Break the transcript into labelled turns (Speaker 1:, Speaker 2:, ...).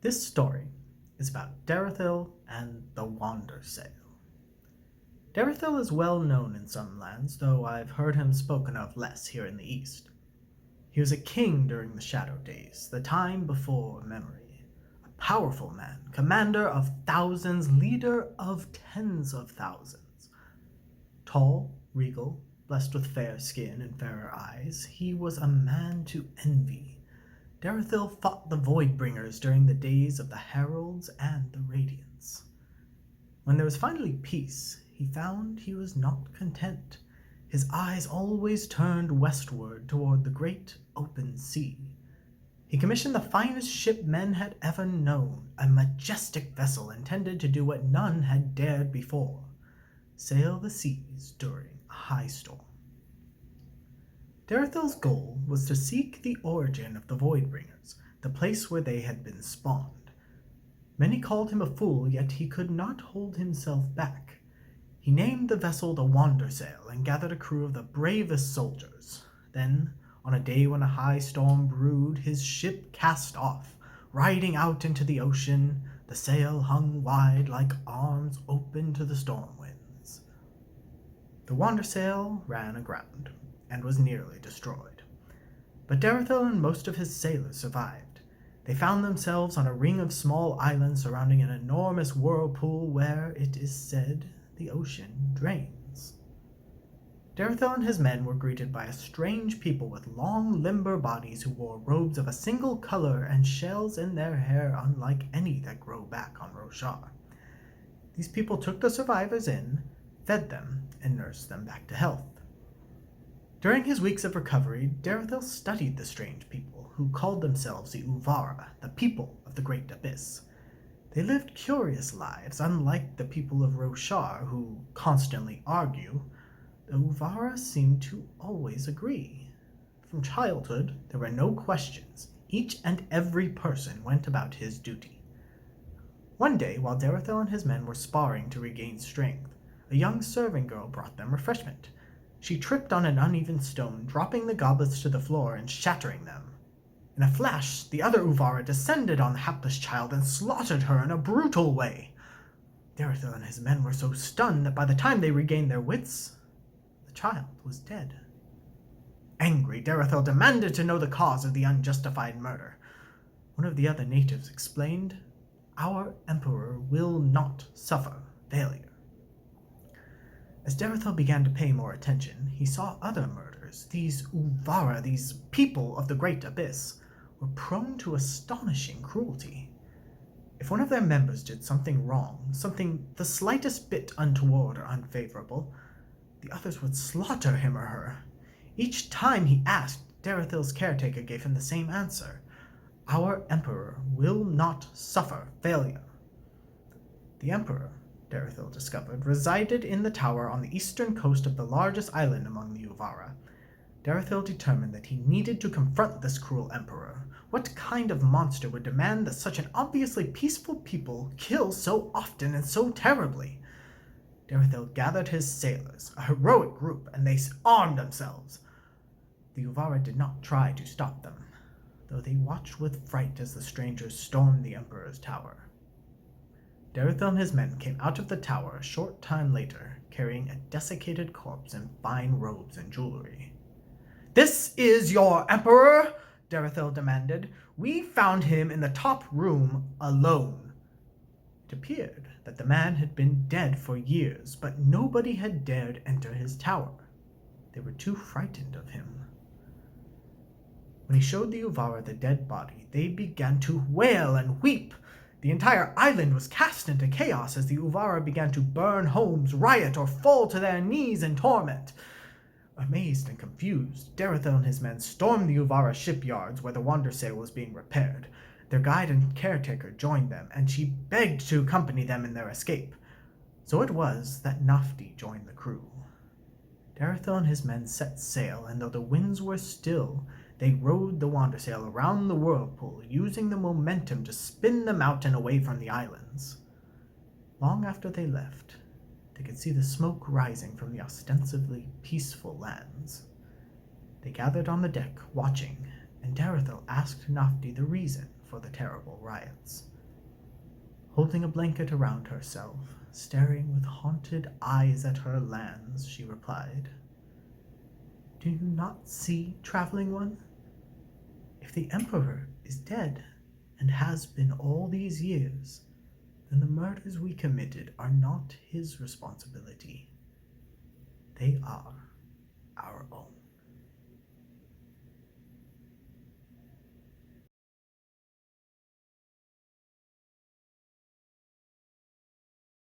Speaker 1: This story is about Derethil and the Wandersail. Derethil is well known in some lands, though I've heard him spoken of less here in the East. He was a king during the Shadow Days, the time before memory. A powerful man, commander of thousands, leader of tens of thousands. Tall, regal, blessed with fair skin and fairer eyes, he was a man to envy. Derethil fought the Voidbringers during the days of the Heralds and the Radiants. When there was finally peace, he found he was not content. His eyes always turned westward toward the great open sea. He commissioned the finest ship men had ever known, a majestic vessel intended to do what none had dared before: sail the seas during a high storm. Derethil's goal was to seek the origin of the Voidbringers, the place where they had been spawned. Many called him a fool, yet he could not hold himself back. He named the vessel the Wandersail and gathered a crew of the bravest soldiers. Then, on a day when a high storm brewed, his ship cast off. Riding out into the ocean, the sail hung wide like arms open to the storm winds. The Wandersail ran aground and was nearly destroyed. But Derethil and most of his sailors survived. They found themselves on a ring of small islands surrounding an enormous whirlpool where, it is said, the ocean drains. Derethil and his men were greeted by a strange people with long, limber bodies who wore robes of a single color and shells in their hair unlike any that grow back on Roshar. These people took the survivors in, fed them, and nursed them back to health. During his weeks of recovery, Derethil studied the strange people, who called themselves the Uvara, the people of the Great Abyss. They lived curious lives, unlike the people of Roshar, who constantly argue. The Uvara seemed to always agree. From childhood, there were no questions. Each and every person went about his duty. One day, while Derethil and his men were sparring to regain strength, a young serving girl brought them refreshment. She tripped on an uneven stone, dropping the goblets to the floor and shattering them. In a flash, the other Uvara descended on the hapless child and slaughtered her in a brutal way. Derethil and his men were so stunned that by the time they regained their wits, the child was dead. Angry, Derethil demanded to know the cause of the unjustified murder. One of the other natives explained, "Our emperor will not suffer failure." As Derethil began to pay more attention, he saw other murders. These Uvara, these people of the Great Abyss, were prone to astonishing cruelty. If one of their members did something wrong, something the slightest bit untoward or unfavorable, the others would slaughter him or her. Each time he asked, Derethil's caretaker gave him the same answer: "Our emperor will not suffer failure." The emperor, Derethil discovered, resided in the tower on the eastern coast of the largest island among the Uvara. Derethil determined that he needed to confront this cruel emperor. What kind of monster would demand that such an obviously peaceful people kill so often and so terribly? Derethil gathered his sailors, a heroic group, and they armed themselves. The Uvara did not try to stop them, though they watched with fright as the strangers stormed the emperor's tower. Derethil and his men came out of the tower a short time later, carrying a desiccated corpse in fine robes and jewelry. "This is your emperor?" Derethil demanded. "We found him in the top room, alone." It appeared that the man had been dead for years, but nobody had dared enter his tower. They were too frightened of him. When he showed the Uvara the dead body, they began to wail and weep. The entire island was cast into chaos as the Uvara began to burn homes, riot, or fall to their knees in torment. Amazed and confused, Derethil and his men stormed the Uvara shipyards where the Wandersail was being repaired. Their guide and caretaker joined them, and she begged to accompany them in their escape. So it was that Nafti joined the crew. Derethil and his men set sail, and though the winds were still, they rowed the Wandersail around the whirlpool, using the momentum to spin them out and away from the islands. Long after they left, they could see the smoke rising from the ostensibly peaceful lands. They gathered on the deck, watching, and Derethil asked Nafti the reason for the terrible riots. Holding a blanket around herself, staring with haunted eyes at her lands, she replied, "Do you not see, traveling one? If the Emperor is dead, and has been all these years, then the murders we committed are not his responsibility. They are